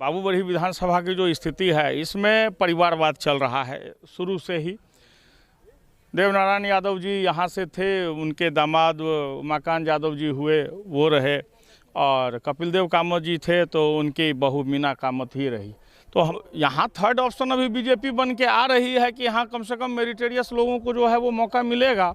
बाबूबरही विधानसभा की जो स्थिति है इसमें परिवारवाद चल रहा है शुरू से ही। देवनारायण यादव जी यहाँ से थे, उनके दामाद उमाकांत यादव जी हुए वो रहे, और कपिल देव कामत जी थे तो उनकी बहू मीना कामत ही रही। तो हम यहाँ थर्ड ऑप्शन अभी बीजेपी बन के आ रही है कि यहाँ कम से कम मेरिटेरियस लोगों को जो है वो मौका मिलेगा।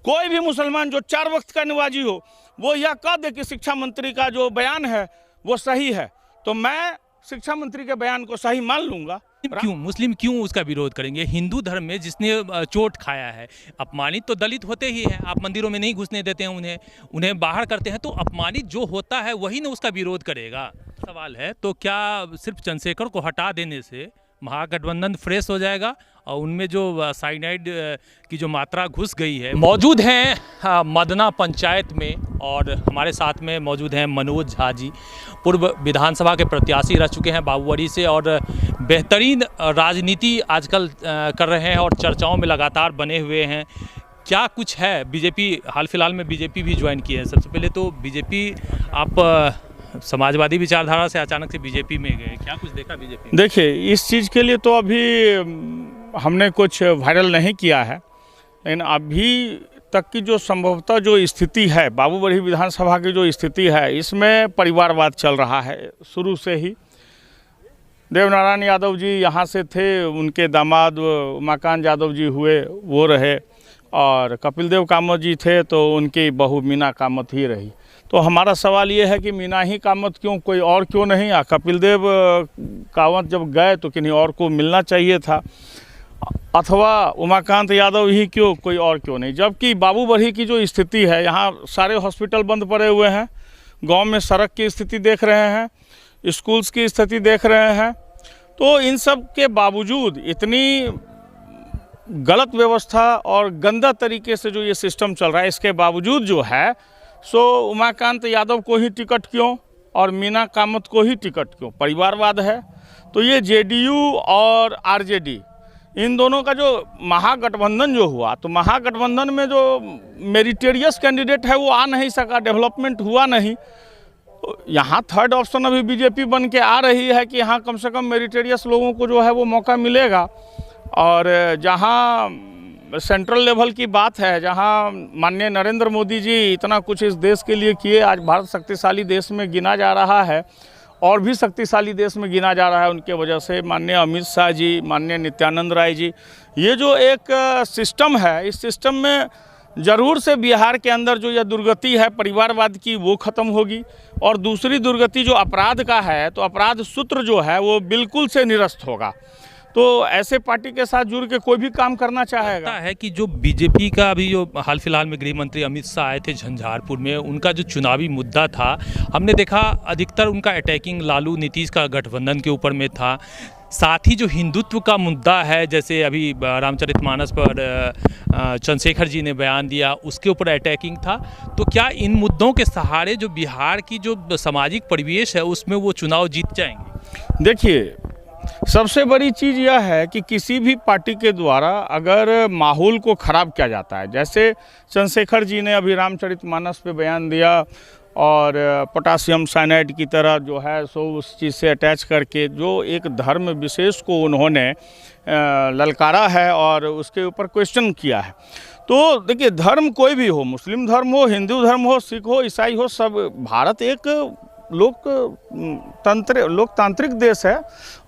कोई भी मुसलमान जो 4 वक्त का नमाजी हो वो यह कह दे कि शिक्षा मंत्री का जो बयान है वो सही है, तो मैं शिक्षा मंत्री के बयान को सही मान लूंगा। क्यों मुस्लिम क्यों उसका विरोध करेंगे? हिंदू धर्म में जिसने चोट खाया है, अपमानित तो दलित होते ही हैं। आप मंदिरों में नहीं घुसने देते हैं, उन्हें बाहर करते हैं, तो अपमानित जो होता है वही ना उसका विरोध करेगा। सवाल है तो क्या सिर्फ चंद्रशेखर को हटा देने से महागठबंधन फ्रेश हो जाएगा और उनमें जो साइनाइड की जो मात्रा घुस गई है? मौजूद हैं मदना पंचायत में और हमारे साथ में मौजूद हैं मनोज झा जी, पूर्व विधानसभा के प्रत्याशी रह चुके हैं बाबूबरही से और बेहतरीन राजनीति आजकल कर रहे हैं और चर्चाओं में लगातार बने हुए हैं। क्या कुछ है? बीजेपी हाल फिलहाल में बीजेपी भी ज्वाइन की है। सबसे पहले तो बीजेपी, आप समाजवादी विचारधारा से अचानक से बीजेपी में गए, क्या कुछ देखा बीजेपी में? देखिए, इस चीज़ के लिए तो अभी हमने कुछ वायरल नहीं किया है, लेकिन अभी तक की जो संभवतः जो स्थिति है बाबूबरही विधानसभा की जो स्थिति है इसमें परिवारवाद चल रहा है शुरू से ही। देवनारायण यादव जी यहाँ से थे, उनके दामाद उमाकांत यादव जी हुए वो रहे, और कपिल देव कामत जी थे तो उनकी बहू मीना कामत ही रही। तो हमारा सवाल ये है कि मीना ही कामत क्यों, कोई और क्यों नहीं? कपिल देव कामत जब गए तो किन्हीं और को मिलना चाहिए था, अथवा उमाकांत यादव ही क्यों, कोई और क्यों नहीं? जबकि बाबूबरही की जो स्थिति है, यहाँ सारे हॉस्पिटल बंद पड़े हुए हैं, गांव में सड़क की स्थिति देख रहे हैं, स्कूल्स की स्थिति देख रहे हैं। तो इन सब के बावजूद इतनी गलत व्यवस्था और गंदा तरीके से जो ये सिस्टम चल रहा है, इसके बावजूद जो है सो उमाकांत यादव को ही टिकट क्यों और मीना कामत को ही टिकट क्यों? परिवारवाद है। तो ये जेडीयू और आरजेडी इन दोनों का जो महागठबंधन जो हुआ, तो महागठबंधन में जो मेरिटेरियस कैंडिडेट है वो आ नहीं सका, डेवलपमेंट हुआ नहीं। तो यहाँ थर्ड ऑप्शन अभी बीजेपी बन के आ रही है कि यहाँ कम से कम मेरिटेरियस लोगों को जो है वो मौका मिलेगा। और जहाँ सेंट्रल लेवल की बात है, जहाँ माननीय नरेंद्र मोदी जी इतना कुछ इस देश के लिए किए, आज भारत शक्तिशाली देश में गिना जा रहा है और भी शक्तिशाली देश में गिना जा रहा है उनके वजह से। माननीय अमित शाह जी, माननीय नित्यानंद राय जी, ये जो एक सिस्टम है, इस सिस्टम में ज़रूर से बिहार के अंदर जो यह दुर्गति है परिवारवाद की वो ख़त्म होगी, और दूसरी दुर्गति जो अपराध का है, तो अपराध सूत्र जो है वो बिल्कुल से निरस्त होगा। तो ऐसे पार्टी के साथ जुड़ के कोई भी काम करना चाहेगा। है कि जो बीजेपी का अभी जो हाल फिलहाल में गृह मंत्री अमित शाह आए थे झंझारपुर में, उनका जो चुनावी मुद्दा था, हमने देखा अधिकतर उनका अटैकिंग लालू नीतीश का गठबंधन के ऊपर में था। साथ ही जो हिंदुत्व का मुद्दा है, जैसे अभी रामचरितमानस पर चंद्रशेखर जी ने बयान दिया, उसके ऊपर अटैकिंग था। तो क्या इन मुद्दों के सहारे जो बिहार की जो सामाजिक परिवेश है उसमें वो चुनाव जीत जाएंगे? देखिए, सबसे बड़ी चीज़ यह है कि किसी भी पार्टी के द्वारा अगर माहौल को ख़राब किया जाता है, जैसे चंद्रशेखर जी ने अभी रामचरितमानस पे बयान दिया और पोटासियम साइनाइड की तरह जो है सो उस चीज़ से अटैच करके जो एक धर्म विशेष को उन्होंने ललकारा है और उसके ऊपर क्वेश्चन किया है। तो देखिए, धर्म कोई भी हो, मुस्लिम धर्म हो, हिंदू धर्म हो, सिख हो, ईसाई हो, सब भारत एक लोकतांत्रिक देश है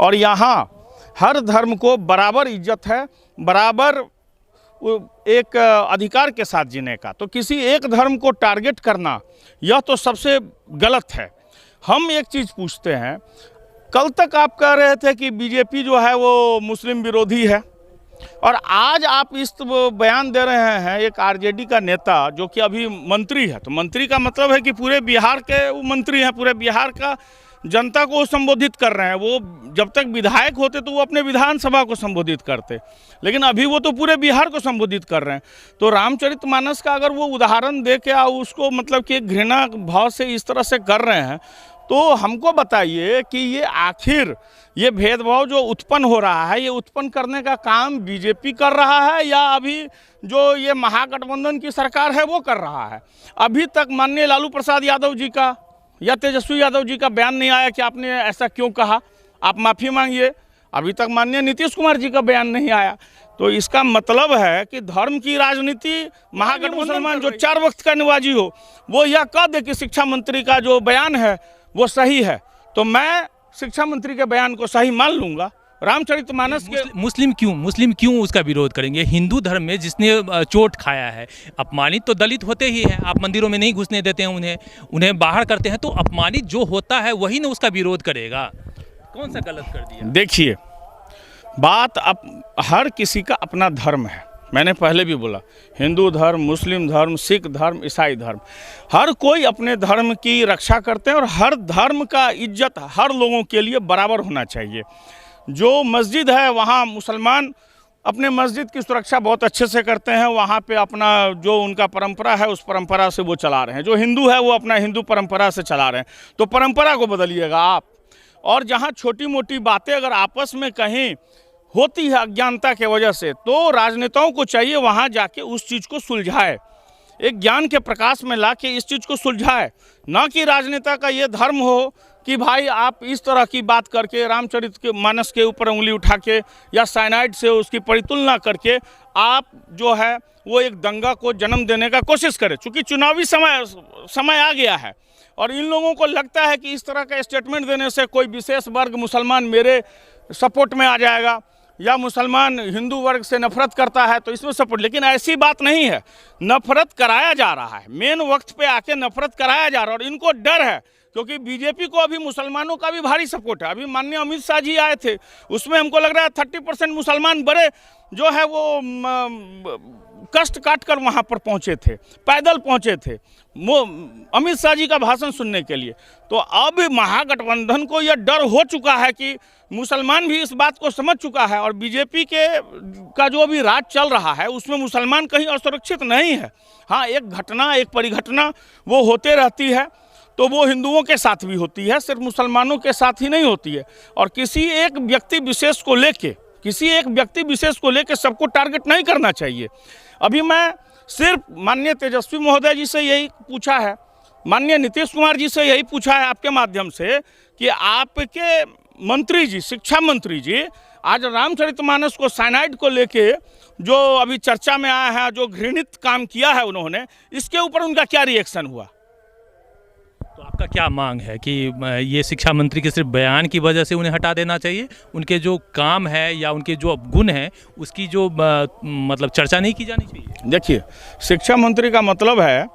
और यहाँ हर धर्म को बराबर इज्जत है, बराबर एक अधिकार के साथ जीने का। तो किसी एक धर्म को टारगेट करना यह तो सबसे गलत है। हम एक चीज़ पूछते हैं, कल तक आप कह रहे थे कि बीजेपी जो है वो मुस्लिम विरोधी है, और आज आप इस बयान दे रहे हैं एक आरजेडी का नेता जो कि अभी मंत्री है। तो मंत्री का मतलब है कि पूरे बिहार के वो मंत्री हैं, पूरे बिहार का जनता को संबोधित कर रहे हैं। वो जब तक विधायक होते तो वो अपने विधानसभा को संबोधित करते, लेकिन अभी वो तो पूरे बिहार को संबोधित कर रहे हैं। तो रामचरितमानस का अगर वो उदाहरण दे के उसको मतलब कि घृणा भाव से इस तरह से कर रहे हैं, तो हमको बताइए कि ये आखिर ये भेदभाव जो उत्पन्न हो रहा है, ये उत्पन्न करने का काम बीजेपी कर रहा है या अभी जो ये महागठबंधन की सरकार है वो कर रहा है? अभी तक माननीय लालू प्रसाद यादव जी का या तेजस्वी यादव जी का बयान नहीं आया कि आपने ऐसा क्यों कहा, आप माफ़ी मांगिए। अभी तक माननीय नीतीश कुमार जी का बयान नहीं आया। तो इसका मतलब है कि धर्म की राजनीति, महागठबंधन मुसलमान जो 4 वक्त का नवाजी हो वो यह कह दे कि शिक्षा मंत्री का जो बयान है वो सही है, तो मैं शिक्षा मंत्री के बयान को सही मान लूँगा। रामचरितमानस के मुस्लिम क्यों उसका विरोध करेंगे? हिंदू धर्म में जिसने चोट खाया है, अपमानित तो दलित होते ही हैं। आप मंदिरों में नहीं घुसने देते हैं, उन्हें बाहर करते हैं, तो अपमानित जो होता है वही ना उसका विरोध करेगा। कौन सा गलत कर दिया? देखिए, बात अब हर किसी का अपना धर्म है। मैंने पहले भी बोला, हिंदू धर्म, मुस्लिम धर्म, सिख धर्म, ईसाई धर्म, हर कोई अपने धर्म की रक्षा करते हैं और हर धर्म का इज्जत हर लोगों के लिए बराबर होना चाहिए। जो मस्जिद है वहाँ मुसलमान अपने मस्जिद की सुरक्षा बहुत अच्छे से करते हैं, वहाँ पे अपना जो उनका परंपरा है उस परंपरा से वो चला रहे हैं। जो हिंदू है वो अपना हिंदू परंपरा से चला रहे हैं। तो परंपरा को बदलिएगा आप। और जहाँ छोटी मोटी बातें अगर आपस में कहीं होती है अज्ञानता के वजह से, तो राजनेताओं को चाहिए वहाँ जाके उस चीज़ को सुलझाए, एक ज्ञान के प्रकाश में ला के इस चीज़ को सुलझाए। ना कि राजनेता का ये धर्म हो कि भाई आप इस तरह की बात करके रामचरितमानस के ऊपर उंगली उठा के या साइनाइड से उसकी परितुलना करके आप जो है वो एक दंगा को जन्म देने का कोशिश करें। चूँकि चुनावी समय आ गया है और इन लोगों को लगता है कि इस तरह का स्टेटमेंट देने से कोई विशेष वर्ग मुसलमान मेरे सपोर्ट में आ जाएगा या मुसलमान हिंदू वर्ग से नफरत करता है तो इसमें सपोर्ट। लेकिन ऐसी बात नहीं है, नफरत कराया जा रहा है, मेन वक्त पे आके नफरत कराया जा रहा है। और इनको डर है क्योंकि बीजेपी को अभी मुसलमानों का भी भारी सपोर्ट है। अभी माननीय अमित शाह जी आए थे, उसमें हमको लग रहा है 30% मुसलमान बड़े जो है वो कष्ट काट कर वहाँ पर पहुँचे थे, पैदल पहुँचे थे वो अमित शाह जी का भाषण सुनने के लिए। तो अब महागठबंधन को यह डर हो चुका है कि मुसलमान भी इस बात को समझ चुका है और बीजेपी का जो भी राज चल रहा है उसमें मुसलमान कहीं असुरक्षित नहीं है। हाँ, एक घटना, एक परिघटना वो होते रहती है, तो वो हिंदुओं के साथ भी होती है, सिर्फ मुसलमानों के साथ ही नहीं होती है। और किसी एक व्यक्ति विशेष को लेके सबको टारगेट नहीं करना चाहिए। अभी मैं सिर्फ माननीय तेजस्वी महोदय जी से यही पूछा है, माननीय नीतीश कुमार जी से यही पूछा है आपके माध्यम से कि आपके मंत्री जी, शिक्षा मंत्री जी आज रामचरितमानस को साइनाइड को लेके जो अभी चर्चा में आया है, जो घृणित काम किया है उन्होंने, इसके ऊपर उनका क्या रिएक्शन हुआ? तो आपका क्या मांग है कि ये शिक्षा मंत्री के सिर्फ बयान की वजह से उन्हें हटा देना चाहिए? उनके जो काम है या उनके जो गुण हैं उसकी जो मतलब चर्चा नहीं की जानी चाहिए? देखिए, शिक्षा मंत्री का मतलब है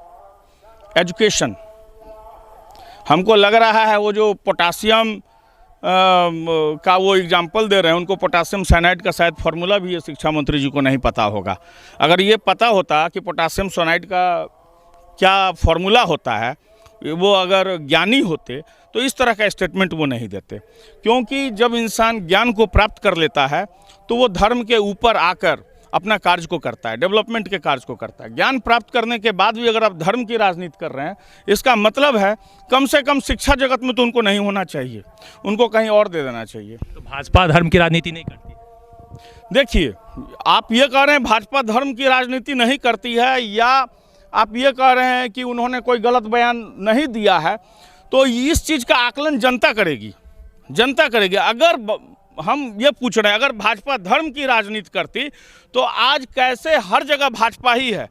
एजुकेशन। हमको लग रहा है वो जो पोटासियम का वो एग्जाम्पल दे रहे हैं, उनको पोटासियम साइनाइड का शायद फार्मूला भी ये शिक्षा मंत्री जी को नहीं पता होगा। अगर ये पता होता कि पोटासियम साइनाइड का क्या फार्मूला होता है, वो अगर ज्ञानी होते तो इस तरह का स्टेटमेंट वो नहीं देते। क्योंकि जब इंसान ज्ञान को प्राप्त कर लेता है तो वो धर्म के ऊपर आकर अपना कार्य को करता है, डेवलपमेंट के कार्य को करता है। ज्ञान प्राप्त करने के बाद भी अगर आप धर्म की राजनीति कर रहे हैं, इसका मतलब है कम से कम शिक्षा जगत में तो उनको नहीं होना चाहिए, उनको कहीं और दे देना चाहिए। तो भाजपा धर्म की राजनीति नहीं करती? देखिए, आप ये कह रहे हैं भाजपा धर्म की राजनीति नहीं करती है, या आप ये कह रहे हैं कि उन्होंने कोई गलत बयान नहीं दिया है, तो इस चीज़ का आकलन जनता करेगी। अगर हम ये पूछ रहे हैं, अगर भाजपा धर्म की राजनीति करती तो आज कैसे हर जगह भाजपा ही है?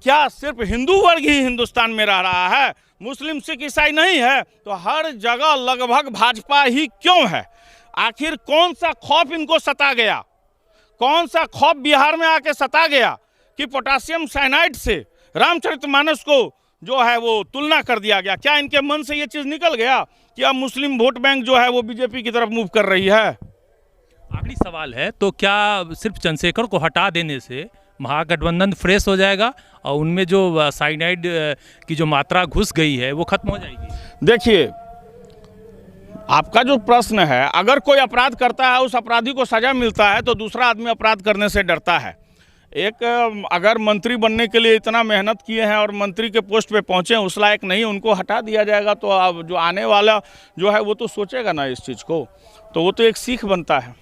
क्या सिर्फ हिंदू वर्ग ही हिंदुस्तान में रह रहा है, मुस्लिम सिख ईसाई नहीं है? तो हर जगह लगभग भाजपा ही क्यों है? आखिर कौन सा खौफ इनको सता गया, कौन सा खौफ बिहार में आके सता गया कि पोटासियम साइनाइड से रामचरितमानस को जो है वो तुलना कर दिया गया? क्या इनके मन से ये चीज़ निकल गया कि अब मुस्लिम वोट बैंक जो है वो बीजेपी की तरफ मूव कर रही है? आखिरी सवाल है, तो क्या सिर्फ चंद्रशेखर को हटा देने से महागठबंधन फ्रेश हो जाएगा और उनमें जो साइनाइड की जो मात्रा घुस गई है वो खत्म हो जाएगी? देखिए, आपका जो प्रश्न है, अगर कोई अपराध करता है, उस अपराधी को सजा मिलता है, तो दूसरा आदमी अपराध करने से डरता है। अगर मंत्री बनने के लिए इतना मेहनत किए हैं और मंत्री के पोस्ट पे पहुँचे, उस लायक नहीं, उनको हटा दिया जाएगा, तो अब जो आने वाला जो है वो तो सोचेगा ना इस चीज़ को, तो वो तो एक सीख बनता है।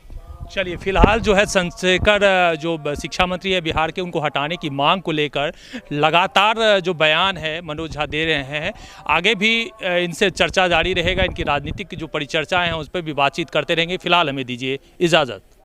चलिए, फिलहाल जो है चंद्रशेखर जो शिक्षा मंत्री है बिहार के, उनको हटाने की मांग को लेकर लगातार जो बयान है मनोज झा दे रहे हैं। आगे भी इनसे चर्चा जारी रहेगा, इनकी राजनीतिक जो परिचर्चाएं हैं उस पर भी बातचीत करते रहेंगे। फिलहाल हमें दीजिए इजाज़त।